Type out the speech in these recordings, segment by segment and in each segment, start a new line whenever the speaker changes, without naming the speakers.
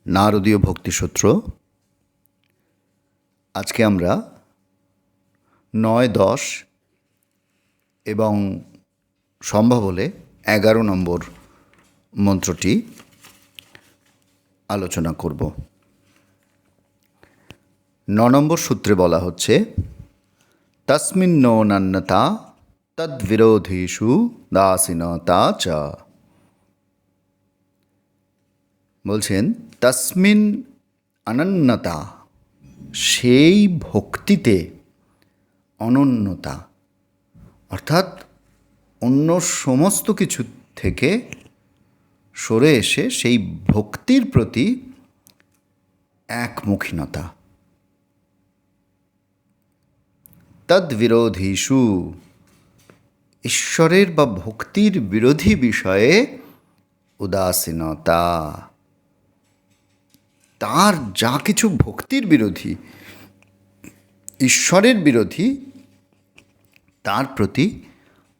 নারদীয় ভক্তিসূত্র। আজকে আমরা 9, 10 এবং সম্ভব হলে 11 নম্বর মন্ত্রটি আলোচনা করব। 9 নম্বর সূত্রে বলা হচ্ছে, তস্মিন্নো নন্যতা তদ্বিরোধীষু দাসিনতা চ। বলছেন তস্মিন অনন্যতা, সেই ভক্তিতে অনন্যতা, অর্থাৎ অন্য সমস্ত কিছু থেকে সরে এসে সেই ভক্তির প্রতি একমুখিনতা। তদ্বিরোধীষু, ঈশ্বরের বা ভক্তির বিরোধী বিষয়ে উদাসীনতা। তার যা কিছু ভক্তির বিরোধী, ঈশ্বরের বিরোধী, তার প্রতি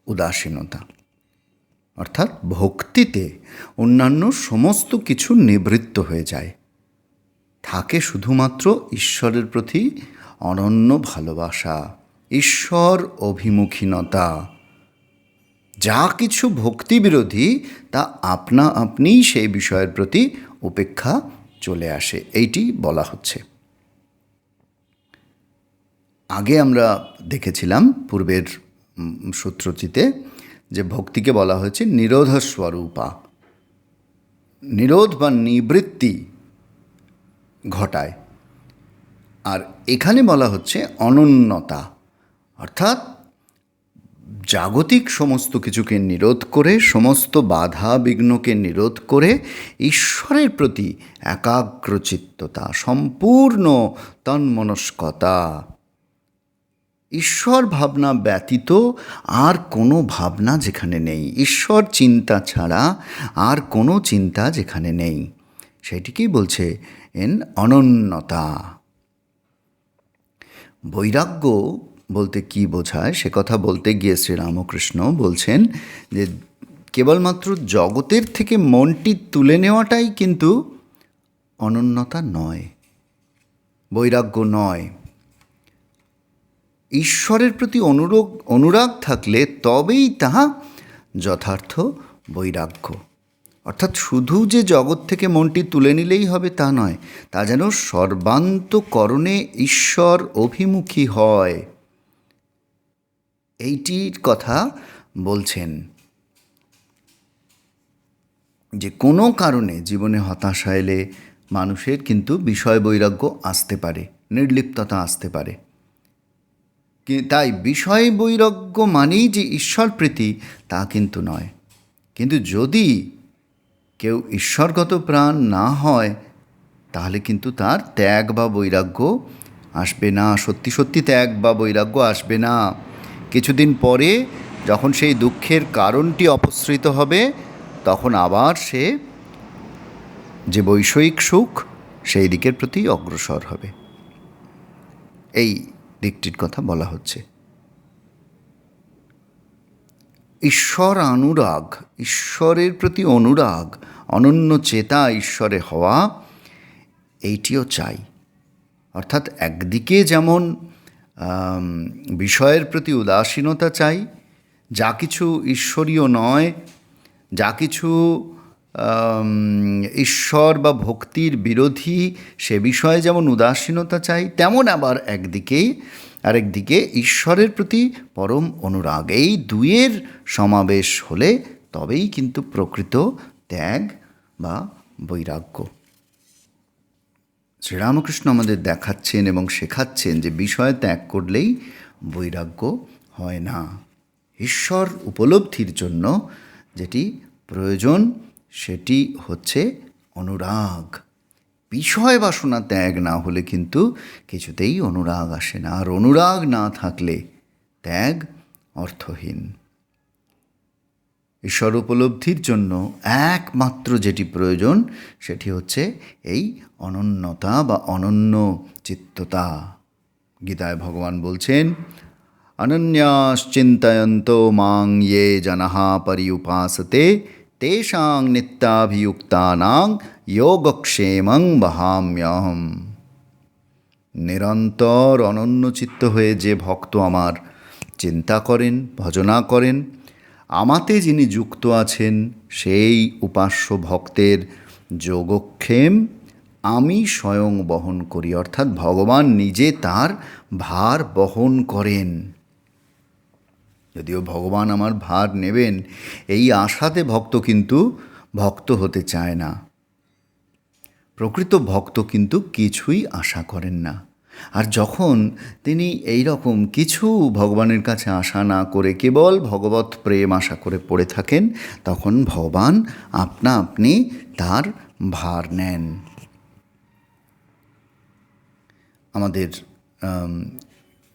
উদাসীনতা, অর্থাৎ ভক্তিতে অন্যান্য সমস্ত কিছু নিবৃত্ত হয়ে যায়, থাকে শুধুমাত্র ঈশ্বরের প্রতি অনন্য ভালোবাসা, ঈশ্বর অভিমুখীনতা। যা কিছু ভক্তি বিরোধী তা আপনা আপনিই সেই বিষয়ের প্রতি উপেক্ষা চলে আসে, এইটি বলা হচ্ছে। আগে আমরা দেখেছিলাম পূর্বের সূত্রটিতে যে ভক্তিকে বলা হয়েছে নিরোধস্বরূপা, নিরোধ বা নিবৃত্তি ঘটায়। আর এখানে বলা হচ্ছে অনন্যতা, অর্থাৎ জাগতিক সমস্ত কিছুকে নিরোধ করে, সমস্ত বাধা বিঘ্নকে নিরোধ করে ঈশ্বরের প্রতি একাগ্রচিত্ততা, সম্পূর্ণ তন্মনস্কতা। ঈশ্বর ভাবনা ব্যতীত আর কোনো ভাবনা যেখানে নেই, ঈশ্বর চিন্তা ছাড়া আর কোনো চিন্তা যেখানে নেই, সেটিকেই বলছে অনন্যতা। বৈরাগ্য বলতে কি বোঝায় সে কথা বলতে গিয়ে শ্রীরামকৃষ্ণ বলছেন যে কেবলমাত্র জগতের থেকে মনটি তুলে নেওয়াটাই কিন্তু অনন্যতা নয়, বৈরাগ্য নয়। ঈশ্বরের প্রতি অনুরাগ থাকলে তবেই তাহা যথার্থ বৈরাগ্য। অর্থাৎ শুধু যে জগৎ থেকে মনটি তুলে নিলেই হবে তা নয়, তা যেন সর্বান্তকরণে ঈশ্বর অভিমুখী হয়, এইটির কথা বলছেন। যে কোনো কারণে জীবনে হতাশা এলে মানুষের কিন্তু বিষয় বৈরাগ্য আসতে পারে, নির্লিপ্ততা আসতে পারে। তাই বিষয় বৈরাগ্য মানেই যে ঈশ্বর প্রীতি তা কিন্তু নয়। কিন্তু যদি কেউ ঈশ্বরগত প্রাণ না হয় তাহলে কিন্তু তার ত্যাগ বা বৈরাগ্য আসবে না, সত্যি সত্যি ত্যাগ বা বৈরাগ্য আসবে না। কিছুদিন পরে যখন সেই দুঃখের কারণটি অপসৃত হবে তখন আবার সে যে বৈষয়িক সুখ সেই দিকের প্রতি অগ্রসর হবে, এই দিকটির কথা বলা হচ্ছে। ঈশ্বর অনুরাগ, ঈশ্বরের প্রতি অনুরাগ, অনন্য চেতা ঈশ্বরে হওয়া, এইটিও চাই। অর্থাৎ একদিকে যেমন বিষয়ের প্রতি উদাসীনতা চাই, যা কিছু ঈশ্বরীয় নয়, যা কিছু ঈশ্বর বা ভক্তির বিরোধী সে বিষয়ে যেমন উদাসীনতা চাই, তেমন আবার আরেকদিকে ঈশ্বরের প্রতি পরম অনুরাগ। এই দুয়ের সমাবেশ হলে তবেই কিন্তু প্রকৃত ত্যাগ বা বৈরাগ্য। শ্রীরামকৃষ্ণ আমাদের দেখাচ্ছেন এবং শেখাচ্ছেন যে বিষয় ত্যাগ করলেই বৈরাগ্য হয় না। ঈশ্বর উপলব্ধির জন্য যেটি প্রয়োজন সেটি হচ্ছে অনুরাগ। বিষয় বাসনা ত্যাগ না হলে কিন্তু কিছুতেই অনুরাগ আসে না, আর অনুরাগ না থাকলে ত্যাগ অর্থহীন। ঈশ্বর উপলব্ধির জন্য একমাত্র যেটি প্রয়োজন সেটি হচ্ছে এই অনন্যতা বা অনন্য চিত্ততা। গীতায় ভগবান বলছেন, অনন্যাশ্চিন্তয়ন্তো মাং ইয়ে জনঃ পরিউপাসতে তেষাং নিত্যাভিযুক্তানাং যোগক্ষেমং বহাম্যহম। নিরন্তর অনন্যচিত্ত হয়ে যে ভক্ত আমার চিন্তা করেন, ভজনা করেন, আমাতে যিনি যুক্ত আছেন, সেই উপাস্য ভক্তের যোগক্ষেম আমি স্বয়ং বহন করি। অর্থাৎ ভগবান নিজে তার ভার বহন করেন। যদিও ভগবান আমার ভার নেবেন, এই আশাতে ভক্ত কিন্তু ভক্ত হতে চায় না। প্রকৃত ভক্ত কিন্তু কিছুই আশা করেন না। আর যখন তিনি এই রকম কিছু ভগবানের কাছে আশা না করে কেবল ভগবৎ প্রেম আশা করে পড়ে থাকেন, তখন ভগবান আপনা আপনি তার ভার নেন। আমাদের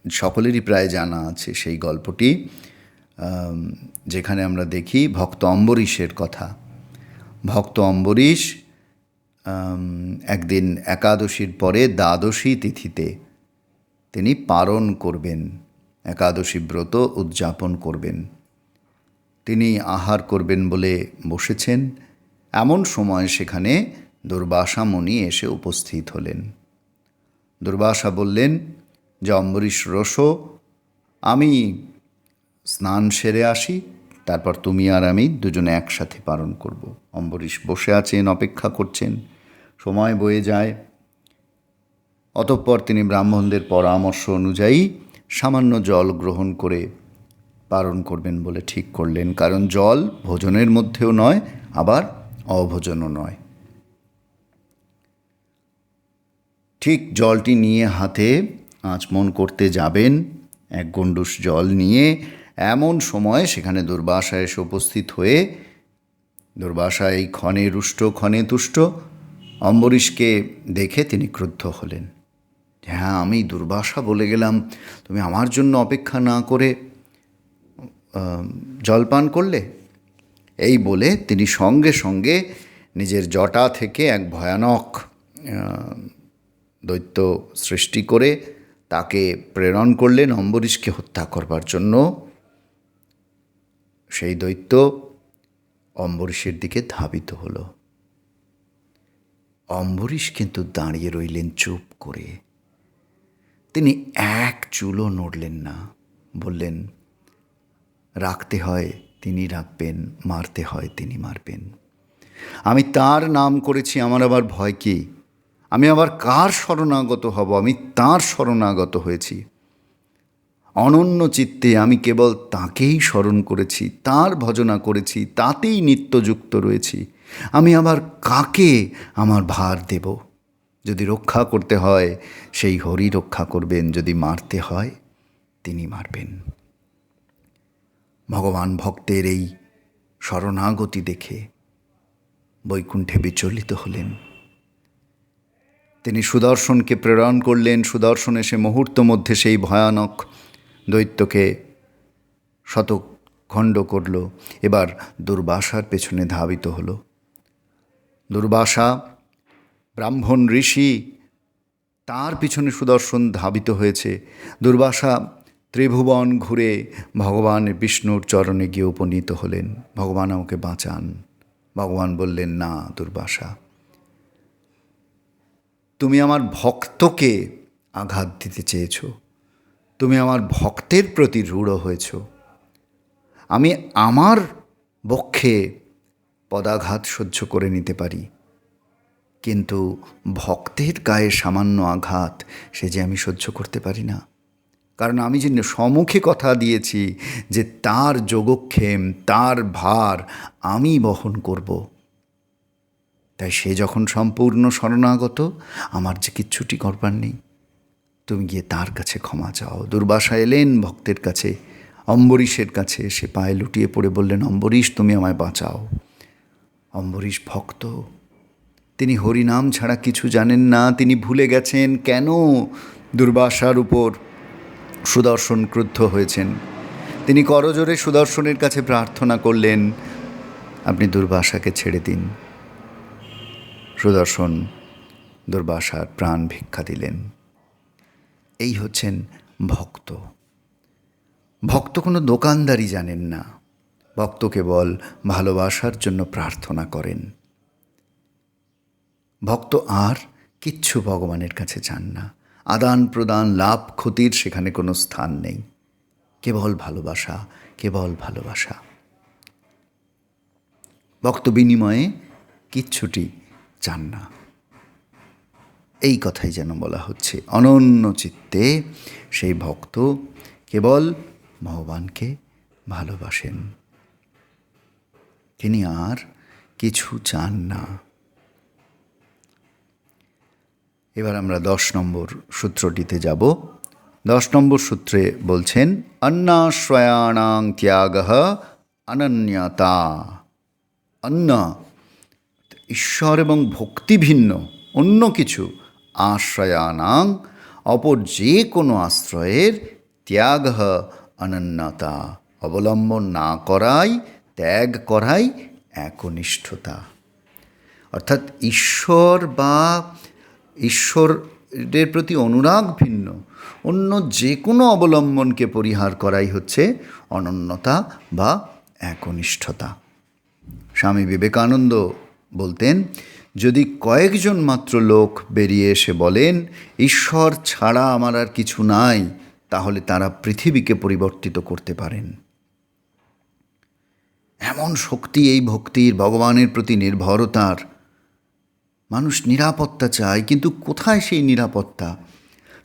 সকলেরই প্রায় জানা আছে সেই গল্পটি, যেখানে আমরা দেখি ভক্ত অম্বরীশের কথা। ভক্ত অম্বরীশ একদিন একাদশীর পরে দ্বাদশী তিথিতে তিনি পারণ করবেন, একাদশী ব্রত উদযাপন করবেন। তিনি আহার করবেন বলে বসেছেন, এমন সময় সেখানে দুর্বাসা মুনি এসে উপস্থিত হলেন। দুর্বাসা বললেন যে, অম্বরীশ রোসো, আমি স্নান সেরে আসি, তারপর তুমি আর আমি দুজনে একসাথে পালন করব। অম্বরীশ বসে আছেন, অপেক্ষা করছেন, সময় বয়ে যায়। অতঃপর তিনি ব্রাহ্মণদের পরামর্শ অনুযায়ী সামান্য জল গ্রহণ করে পালন করবেন বলে ঠিক করলেন, কারণ জল ভোজনের মধ্যেও নয়, আবার অভোজনও নয়। ঠিক জলটি নিয়ে হাতে আচমন করতে যাবেন, এক গণ্ডূষ জল নিয়ে, এমন সময় সেখানে দুর্বাসা এসে উপস্থিত হয়ে, দুর্বাসা এই ক্ষণে রুষ্ট ক্ষণে তুষ্ট, অম্বরীশকে দেখে তিনি ক্রুদ্ধ হলেন। হ্যাঁ, আমি দুর্বাসা বলে গেলাম, তুমি আমার জন্য অপেক্ষা না করে জলপান করলে। এই বলে তিনি সঙ্গে সঙ্গে নিজের জটা থেকে এক ভয়ানক দৈত্য সৃষ্টি করে তাকে প্রেরণ করলেন অম্বরীশকে হত্যা করবার জন্য। সেই দৈত্য অম্বরীশের দিকে ধাবিত হল। অম্বরীশ কিন্তু দাঁড়িয়ে রইলেন চুপ করে। তিনি এক চুলও নড়লেন না। বললেন, রাখতে হয় তিনি রাখবেন, মারতে হয় তিনি মারবেন। আমি তার নাম করেছি, আমার আবার ভয় কি? আমি আবার কার শরণাগত হব? আমি তাঁর শরণাগত হয়েছি। অনন্য চিত্তে আমি কেবল তাঁকেই স্মরণ করেছি, তাঁর ভজনা করেছি, তাতেই নিত্যযুক্ত রয়েছি। আমি আবার কাকে আমার ভার দেব? যদি রক্ষা করতে হয় সেই হরি রক্ষা করবেন, যদি মারতে হয় তিনি মারবেন। ভগবান ভক্তের এই শরণাগতি দেখে বৈকুণ্ঠে বিচলিত হলেন। তিনি সুদর্শনকে প্রেরণ করলেন। সুদর্শন এসে মুহূর্ত মধ্যে সেই ভয়ানক দৈত্যকে শতখণ্ড করল। এবার দুর্বাসার পেছনে ধাবিত হল। দুর্বাসা ব্রাহ্মণ ঋষি, তার পিছনে সুদর্শন ধাবিত হয়েছে। দুর্বাসা ত্রিভুবন ঘুরে ভগবান বিষ্ণুর চরণে গিয়ে উপনীত হলেন। ভগবান আমাকে বাঁচান। ভগবান বললেন, না দুর্বাসা, তুমি আমার ভক্তকে আঘাত দিতে চেয়েছ, তুমি আমার ভক্তের প্রতি রূঢ় হয়েছ। আমি আমার বক্ষে পদাঘাত সহ্য করে নিতে পারি, কিন্তু ভক্তের গায়ে সামান্য আঘাত সে যে আমি সহ্য করতে পারি না। কারণ আমি যে সম্মুখে কথা দিয়েছি যে তার যোগক্ষেম, তার ভার আমি বহন করব, তাই সে যখন সম্পূর্ণ শরণাগত, আমার যে কিচ্ছুটি করবার নেই। তুমি গিয়ে তার কাছে ক্ষমা চাও। দুর্বাসা এলেন ভক্তের কাছে, অম্বরীশের কাছে। সে পায়ে লুটিয়ে পড়ে বললেন, অম্বরীশ, তুমি আমায় বাঁচাও। অম্বরীশ ভক্ত, তিনি হরিনাম ছাড়া কিছু জানেন না। তিনি ভুলে গেছেন কেন দুর্বাসার উপর সুদর্শন ক্রুদ্ধ হয়েছেন। তিনি করজোরে সুদর্শনের কাছে প্রার্থনা করলেন, আপনি দুর্বাসাকে ছেড়ে দিন। সুদর্শন দুর্বাসার প্রাণ ভিক্ষা দিলেন। এই হচ্ছেন ভক্ত। ভক্ত কোনো দোকানদারি জানেন না। ভক্ত কেবল ভালোবাসার জন্য প্রার্থনা করেন। ভক্ত আর কিচ্ছু ভগবানের কাছে চান না। আদান প্রদান, লাভ ক্ষতির সেখানে কোনো স্থান নেই। কেবল ভালোবাসা, কেবল ভালোবাসা। ভক্ত বিনিময়ে কিচ্ছুটি চান না। এই কথাই যেন বলা হচ্ছে, অনন্য চিত্তে সেই ভক্ত কেবল ভগবানকে ভালোবাসেন, তিনি আর কিছু চান না। এবার আমরা 10 নম্বর সূত্রটিতে যাব। 10 নম্বর সূত্রে বলছেন, অন্নাশ্রয়াণাং ত্যাগঃ অনন্যতা। অন্য, ঈশ্বর এবং ভক্তি ভিন্ন, অন্য কিছু, আশ্রয়ানাং, অপর যে কোনো আশ্রয়ের, ত্যাগ অনন্যতা, অবলম্বন না করাই, ত্যাগ করাই একনিষ্ঠতা। অর্থাৎ ঈশ্বরের প্রতি অনুরাগ ভিন্ন, অন্য যে কোনো অবলম্বনকে পরিহার করাই হচ্ছে অনন্যতা বা একনিষ্ঠতা। স্বামী বিবেকানন্দ বলতেন, যদি কয়েকজন মাত্র লোক বেরিয়ে এসে বলেন ঈশ্বর ছাড়া আমার আর কিছু নাই, তাহলে তারা পৃথিবীকে পরিবর্তিত করতে পারেন। এমন শক্তি এই ভক্তির, ভগবানের প্রতি নির্ভরতার। মানুষ নিরাপত্তা চায়, কিন্তু কোথায় সেই নিরাপত্তা?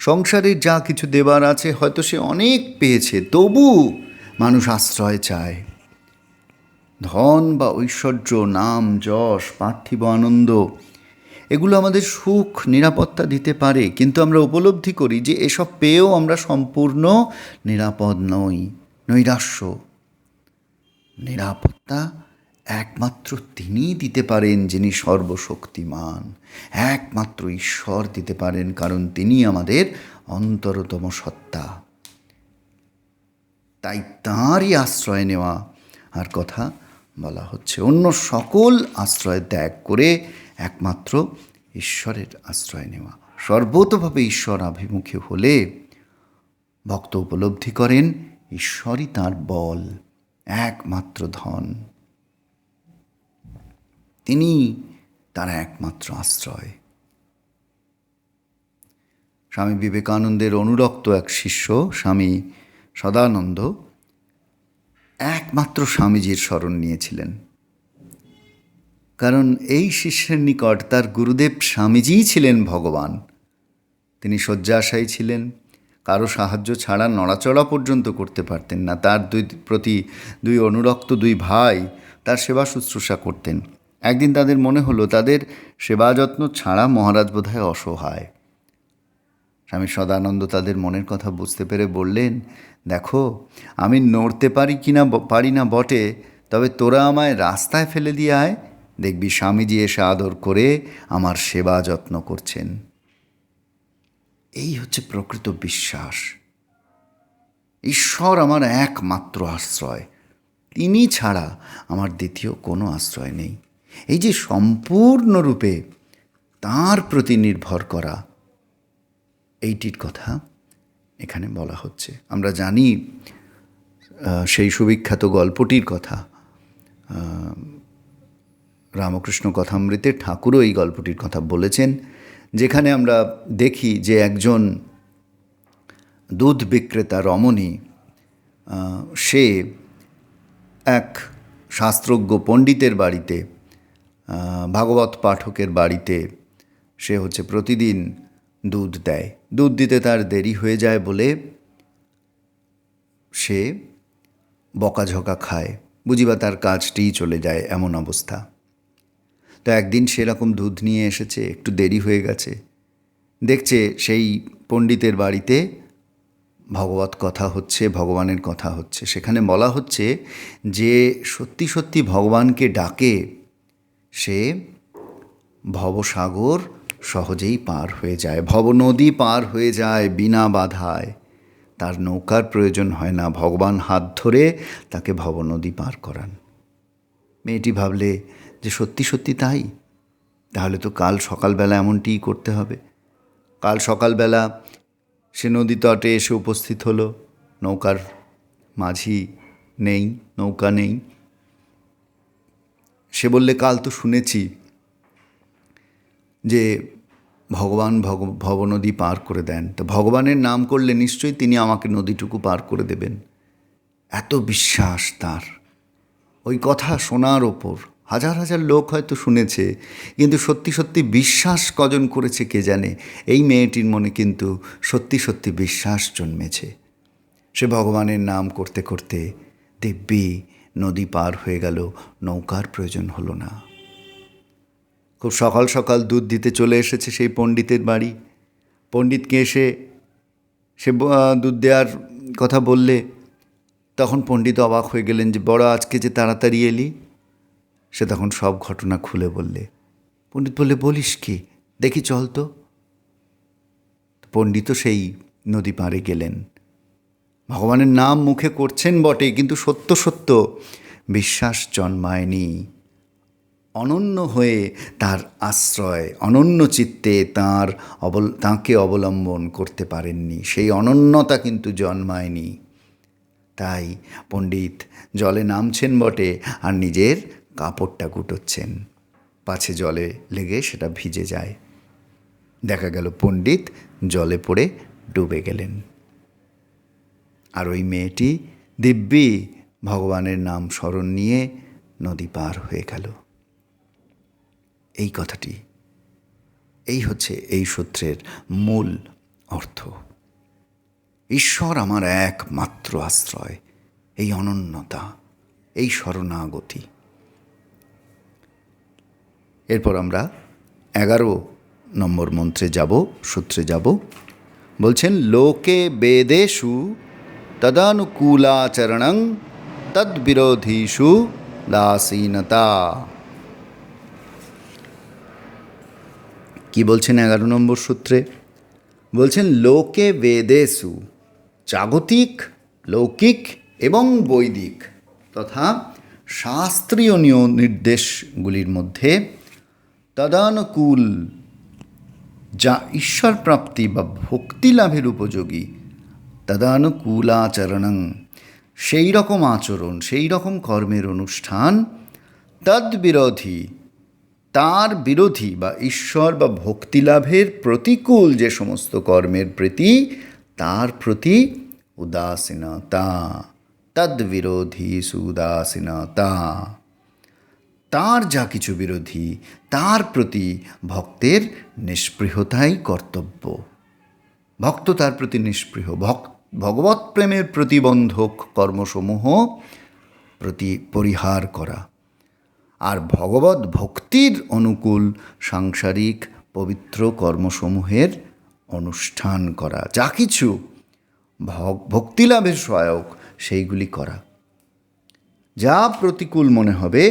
সংসারের যা কিছু দেবার আছে হয়তো সে অনেক পেয়েছে, তবু মানুষ আশ্রয় চায়। ধন বা ঐশ্বর্য, নাম, যশ, পার্থিব আনন্দ, এগুলো আমাদের সুখ, নিরাপত্তা দিতে পারে, কিন্তু আমরা উপলব্ধি করি যে এসব পেয়েও আমরা সম্পূর্ণ নিরাপদ নই। নৈরাশ্য, নিরাপত্তা একমাত্র তিনিই দিতে পারেন, যিনি সর্বশক্তিমান। একমাত্র ঈশ্বর দিতে পারেন, কারণ তিনি আমাদের অন্তরতম সত্তা। তাই তাঁরই আশ্রয় নেওয়া আর কথা বলা হচ্ছে। অন্য সকল আশ্রয় ত্যাগ করে একমাত্র ঈশ্বরের আশ্রয় নেওয়া। সর্বতোভাবে ঈশ্বর আভিমুখী হলে ভক্ত উপলব্ধি করেন ঈশ্বরই তাঁর বল, একমাত্র ধন, তিনি তার একমাত্র আশ্রয়। স্বামী বিবেকানন্দের অনুরক্ত এক শিষ্য স্বামী সদানন্দ একমাত্র স্বামীজির শরণ নিয়েছিলেন, কারণ এই শিষ্যের নিকট তার গুরুদেব স্বামীজিই ছিলেন ভগবান। তিনি শয্যাশায়ী ছিলেন, কারো সাহায্য ছাড়া নড়াচড়া পর্যন্ত করতে পারতেন না। তার দুই অনুরক্ত দুই ভাই তার সেবা শুশ্রূষা করতেন। একদিন তাদের মনে হলো তাদের সেবা যত্ন ছাড়া মহারাজ বোধহয় অসহায়। স্বামী সদানন্দ তাদের মনের কথা বুঝতে পেরে বললেন, দেখো, আমি নড়তে পারি না বটে, তবে তোরা আমায় রাস্তায় ফেলে দিয়ে আয়, দেখবি স্বামীজি এসে আদর করে আমার সেবা যত্ন করছেন। এই হচ্ছে প্রকৃত বিশ্বাস। ঈশ্বর আমার একমাত্র আশ্রয়, তিনি ছাড়া আমার দ্বিতীয় কোনো আশ্রয় নেই। এই যে সম্পূর্ণরূপে তাঁর প্রতি নির্ভর করা, এইটির কথা এখানে বলা হচ্ছে। আমরা জানি সেই সুবিখ্যাত গল্পটির কথা, রামকৃষ্ণ কথামৃতে ঠাকুরও এই গল্পটির কথা বলেছেন, যেখানে আমরা দেখি যে একজন দুধ বিক্রেতা রমণী, সে এক শাস্ত্রজ্ঞ পণ্ডিতের বাড়িতে, ভাগবত পাঠকের বাড়িতে সে প্রতিদিন দুধ দেয়। দুধ দিতে তার দেরি হয়ে যায় বলে সে বকাঝকা খায়, বুঝিবা তার কাজটিই চলে যায়, এমন অবস্থা। তো একদিন সেরকম দুধ নিয়ে এসেছে, একটু দেরি হয়ে গেছে, দেখছে সেই পণ্ডিতের বাড়িতে ভগবত কথা হচ্ছে, ভগবানের কথা হচ্ছে। সেখানে বলা হচ্ছে যে সত্যি সত্যি ভগবানকে ডাকে সে ভবসাগর সহজেই পার হয়ে যায়, ভবনদী পার হয়ে যায় বিনা বাধায়। তার নৌকার প্রয়োজন হয় না, ভগবান হাত ধরে তাকে ভবনদী পার করান। মেয়েটি ভাবলে যে সত্যি সত্যি তাই, তাহলে তো কাল সকালবেলা এমনটিই করতে হবে। কাল সকালবেলা সে নদী তটে এসে উপস্থিত হলো, নৌকার মাঝি নেই, নৌকা নেই। সে বললে, কাল তো শুনেছি যে ভগবান ভবনদী পার করে দেন, তো ভগবানের নাম করলে নিশ্চয়ই তিনি আমাকে নদীটুকু পার করে দেবেন। এত বিশ্বাস তার। ওই কথা শোনার ওপর হাজার হাজার লোক হয়তো শুনেছে, কিন্তু সত্যি সত্যি বিশ্বাস কজন করেছে কে জানে। এই মেয়েটির মনে কিন্তু সত্যি সত্যি বিশ্বাস জন্মেছে। সে ভগবানের নাম করতে করতে দিব্যি নদী পার হয়ে গেল, নৌকার প্রয়োজন হলো না। খুব সকাল সকাল দুধ দিতে চলে এসেছে সেই পণ্ডিতের বাড়ি। পণ্ডিতকে এসে সে দুধ দেওয়ার কথা বললে, তখন পণ্ডিত অবাক হয়ে গেলেন যে বড় আজকে যে তাড়াতাড়ি এলি। সে তখন সব ঘটনা খুলে বললে। পণ্ডিত বললে, বলিস কি, দেখি চল তো। পণ্ডিতও সেই নদী পাড়ে গেলেন। ভগবানের নাম মুখে করছেন বটে, কিন্তু সত্য সত্য বিশ্বাস জন্মায়নি। অনন্য হয়ে তার আশ্রয়, অনন্য চিত্তে তাঁকে অবলম্বন করতে পারেননি। সেই অনন্যতা কিন্তু জন্মায়নি। তাই পণ্ডিত জলে নামছেন বটে, আর নিজের কাপড়টা গুটোচ্ছেন, পাছে জলে লেগে সেটা ভিজে যায়। দেখা গেল পণ্ডিত জলে পড়ে ডুবে গেলেন, আর ওই মেয়েটি দিব্যি ভগবানের নাম স্মরণ নিয়ে নদী পার হয়ে গেল। এই কথাটি, এই হচ্ছে এই সূত্রের মূল অর্থ। ঈশ্বর আমার একমাত্র আশ্রয়, এই অনন্যতা, এই শরণাগতি। এরপর আমরা 11 নম্বর মন্ত্রে যাব, সূত্রে যাব। বলছেন, লোকে বেদেষু তদানুকূলাচরণং তদ্বিরোধীষু দাসীনতা। কি বলছেন 11 নম্বর সূত্রে? বলছেন, লোকে বেদেষু, জাগতিক, লৌকিক এবং বৈদিক তথা শাস্ত্রীয় নির্দেশগুলির মধ্যে তদানুকূল, যা ঈশ্বর প্রাপ্তি বা ভক্তি লাভের উপযোগী, তদানুকূলাচরণং, সেই রকম আচরণ, সেই রকম কর্মের অনুষ্ঠান, তদ্বিরোধী, তার বিরোধী বা ঈশ্বর বা ভক্তিলাভের প্রতিকূল যে সমস্ত কর্মের প্রতি, তার প্রতি উদাসীনতা, তদ্বিরোধী সুদাসীনতা। তার যা কিছু বিরোধী, তার প্রতি ভক্তের নিষ্পৃহতাই কর্তব্য। ভক্ত তার প্রতি নিষ্পৃহ। ভগবৎ প্রেমের প্রতিবন্ধক কর্মসমূহ পরিহার করা, আর ভগবৎ ভক্তির অনুকূল সাংসারিক পবিত্র কর্মসমূহের অনুষ্ঠান করা। যা কিছু ভক্তিলাভের সহায়ক সেইগুলি করা। যা প্রতিকূল মনে হবে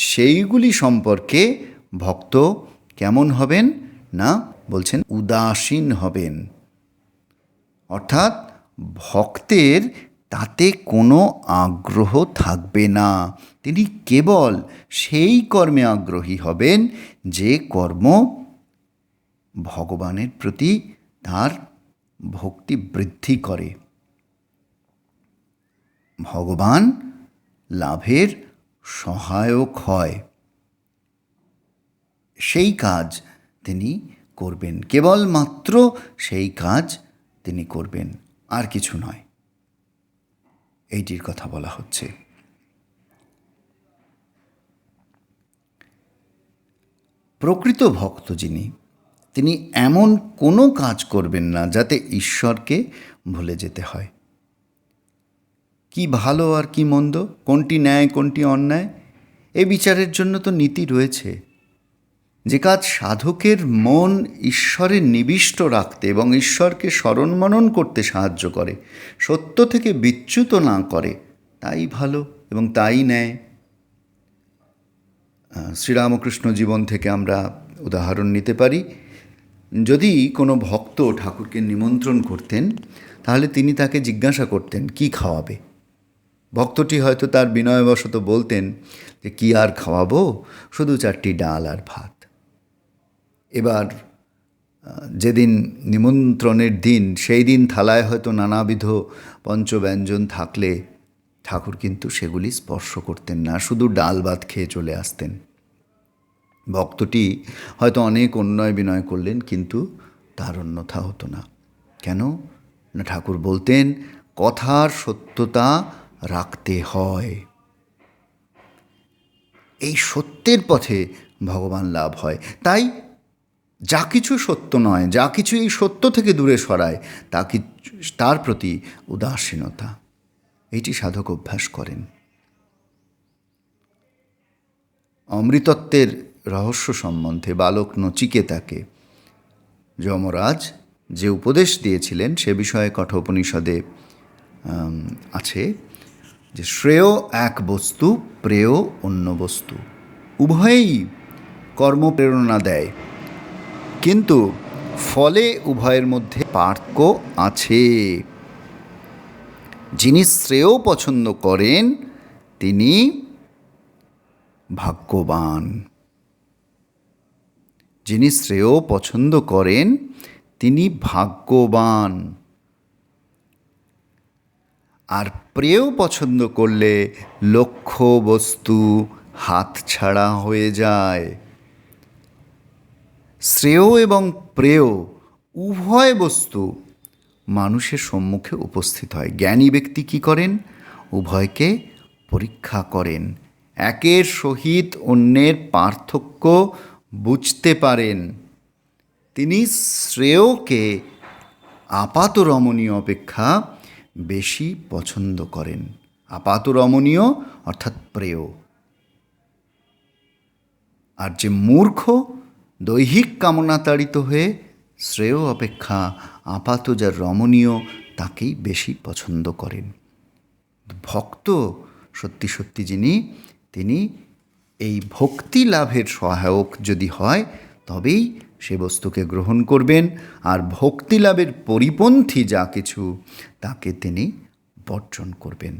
সেইগুলি সম্পর্কে ভক্ত কেমন হবেন না, বলছেন উদাসীন হবেন। অর্থাৎ ভক্তের তাতে কোনো আগ্রহ থাকবে না। তিনি কেবল সেই কর্মে আগ্রহী হবেন যে কর্ম ভগবানের প্রতি তার ভক্তি বৃদ্ধি করে, ভগবান লাভের সহায়ক হয়। সেই কাজ তিনি করবেন, কেবলমাত্র সেই কাজ তিনি করবেন, আর কিছু নয়। এইটির কথা বলা হচ্ছে। প্রকৃত ভক্ত যিনি, তিনি এমন কোনো কাজ করবেন না যাতে ঈশ্বরকে ভুলে যেতে হয়। কি ভালো আর কি মন্দ, কোনটি ন্যায় কোনটি অন্যায়, এই বিচারের জন্য তো নীতি রয়েছে। যে কাজ সাধকের মন ঈশ্বরে নিবিষ্ট রাখতে এবং ঈশ্বরকে স্মরণ মনন করতে সাহায্য করে, সত্য থেকে বিচ্যুত না করে, তাই ভালো এবং তাই ন্যায়। শ্রীরামকৃষ্ণ জীবন থেকে আমরা উদাহরণ নিতে পারি। যদি কোনো ভক্ত ঠাকুরকে নিমন্ত্রণ করতেন, তাহলে তিনি তাকে জিজ্ঞাসা করতেন কি খাওয়াবে। ভক্তটি হয়তো তার বিনয়বশত বলতেন যে কি আর খাওয়াবো, শুধু 4টি ডাল আর ভাত। এবার যেদিন নিমন্ত্রণের দিন, সেই দিন থালায় হয়তো নানাবিধ পঞ্চব্যঞ্জন থাকলে ঠাকুর কিন্তু সেগুলি স্পর্শ করতেন না, শুধু ডাল ভাত খেয়ে চলে আসতেন। ভক্তটি হয়তো অনেক অন্যায় বিনয় করলেন, কিন্তু তার অন্যথা হতো না। কেন না, ঠাকুর বলতেন কথার সত্যতা রাখতে হয়। এই সত্যের পথে ভগবান লাভ হয়। তাই যা কিছু সত্য নয়, যা কিছু এই সত্য থেকে দূরে সরায়, তার প্রতি উদাসীনতা, এটি সাধক অভ্যাস করেন। অমৃতত্বের রহস্য সম্বন্ধে বালক নচিকেতাকে যমরাজ যে উপদেশ দিয়েছিলেন সে বিষয়ে কঠোপনিষদে আছে যে শ্রেয় এক বস্তু, প্রেয় অন্য বস্তু। উভয়েই কর্মপ্রেরণা দেয়, কিন্তু ফলে উভয়ের মধ্যে পার্থক্য আছে। যিনি শ্রেয় পছন্দ করেন তিনি ভাগ্যবান। যিনি শ্রেয় পছন্দ করেন তিনি ভাগ্যবান। আর প্রেয় পছন্দ করলে লক্ষ্য বস্তু হাতছাড়া হয়ে যায়। শ্রেয় এবং প্রেয় উভয় বস্তু মানুষের সম্মুখে উপস্থিত হয়। জ্ঞানী ব্যক্তি কী করেন? উভয়কে পরীক্ষা করেন, একের সহিত অন্যের পার্থক্য বুঝতে পারেন। তিনি শ্রেয়কে আপাত রমণীয় অপেক্ষা বেশি পছন্দ করেন। আপাত রমণীয় অর্থাৎ প্রেয়। আর যে মূর্খ দৈহিক কামনাতাড়িত হয়ে শ্রেয় অপেক্ষা আপাত যা রমণীয় তাকেই বেশি পছন্দ করেন। ভক্ত সত্যি সত্যি তিনি এই ভক্তি লাভের সহায়ক যদি হয় তবেই সে বস্তুকে গ্রহণ করবেন, আর ভক্তি লাভের পরিপন্থী যা কিছু তাকে তিনি বর্জন করবেন।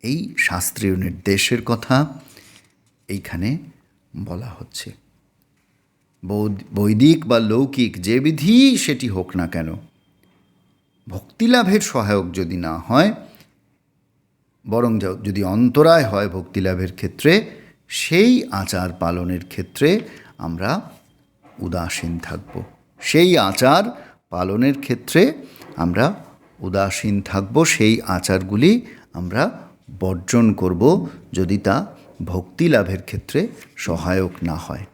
এই শাস্ত্রীয় নির্দেশের কথা এইখানে বলা হচ্ছে। বৈদিক বা লৌকিক যে বিধি সেটি হোক না কেন, ভক্তিলাভের সহায়ক যদি না হয়, বরং যদি অন্তরায় হয় ভক্তিলাভের ক্ষেত্রে, সেই আচার পালনের ক্ষেত্রে আমরা উদাসীন থাকব। সেই আচার পালনের ক্ষেত্রে আমরা উদাসীন থাকব, সেই আচারগুলি আমরা বর্জন করব যদি তা ভক্তি লাভের ক্ষেত্রে সহায়ক না হয়।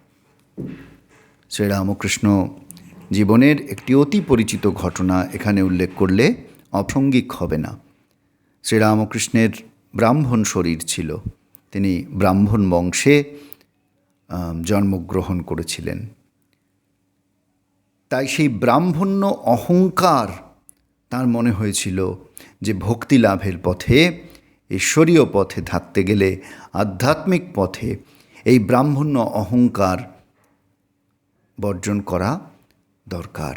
শ্রীরামকৃষ্ণ জীবনের একটি অতি পরিচিত ঘটনা এখানে উল্লেখ করলে অপ্রাসঙ্গিক হবে না। শ্রীরামকৃষ্ণের ব্রাহ্মণ শরীর ছিল, তিনি ব্রাহ্মণ বংশে জন্মগ্রহণ করেছিলেন। তাই সেই ব্রাহ্মণ্য অহংকার তার মনে হয়েছিল যে ভক্তি লাভের পথে, ঈশ্বরীয় পথে থাকতে গেলে, আধ্যাত্মিক পথে এই ব্রাহ্মণ্য অহংকার বর্জন করা দরকার।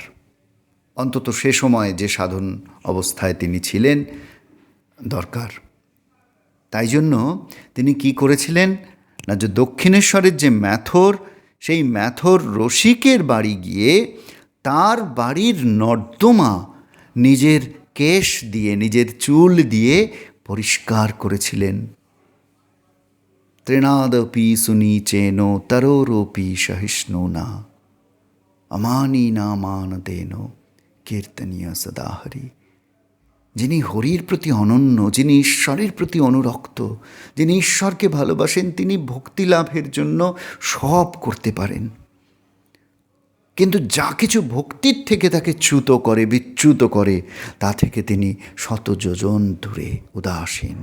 অন্তত সে সময় যে সাধন অবস্থায় তিনি ছিলেন দরকার। তাই জন্য তিনি কি করেছিলেন না, যে দক্ষিণেশ্বরের যে ম্যাথর, সেই ম্যাথর রসিকের বাড়ি গিয়ে তার বাড়ির নর্দমা নিজের কেশ দিয়ে, নিজের চুল দিয়ে পরিষ্কার করেছিলেন। তৃণাদপি সুনীচেন তরোরপি সহিষ্ণু না অমানি নামানদেন কীর্তনীয় সদা হরি। যিনি হরির প্রতি অনন্য, যিনি ঈশ্বরের প্রতি অনুরক্ত, যিনি ঈশ্বরকে ভালোবাসেন, তিনি ভক্তি লাভের জন্য সব করতে পারেন। কিন্তু যা কিছু ভক্তির থেকে তাকে চ্যুত করে, বিচ্যুত করে, তা থেকে তিনি শত যোজন দূরে, উদাসীন।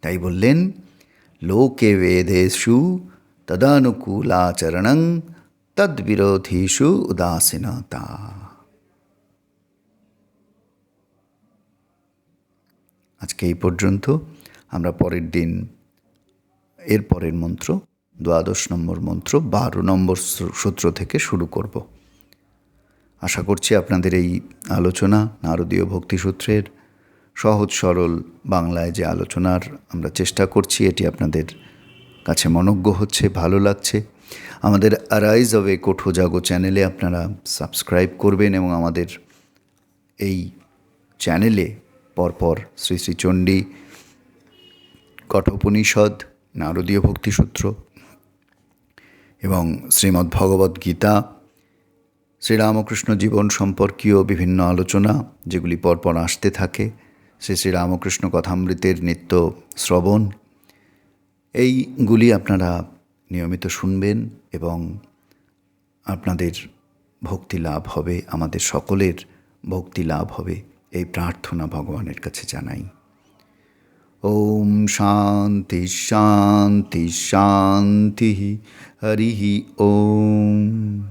তাই বললেন, লোকে বেদেষু তদানুকূলাচরণং তদ্বিরোধীষু উদাসীনতা। আজকে এই পর্যন্ত। আমরা পরের দিন এর পরের মন্ত্র 12 নম্বর মন্ত্র 12 নম্বর সূত্র থেকে শুরু করব। আশা করছি আপনাদের এই আলোচনা নারদীয় ভক্তিসূত্রের সহজ সরল বাংলায় যে আলোচনার আমরা চেষ্টা করছি, এটি আপনাদের কাছে মনোজ্ঞ হচ্ছে, ভালো লাগছে। আমাদের আরাইজ অফ এ কোঠো জাগো চ্যানেলে আপনারা সাবস্ক্রাইব করবেন এবং আমাদের এই চ্যানেলে পরপর শ্রী শ্রী চণ্ডী, কঠোপনিষদ, নারদীয় ভক্তিসূত্র এবং শ্রীমদ্ ভগবদ্ গীতা, শ্রীরামকৃষ্ণ জীবন সম্পর্কীয় বিভিন্ন আলোচনা যেগুলি পরপর আসতে থাকে, শ্রীরামকৃষ্ণ কথামৃতের নিত্য শ্রবণ, এইগুলি আপনারা নিয়মিত শুনবেন এবং আপনাদের ভক্তি লাভ হবে, আমাদের সকলের ভক্তি লাভ হবে, এই প্রার্থনা ভগবানের কাছে জানাই। ওম শান্তি শান্তি শান্তি। হরি ওম।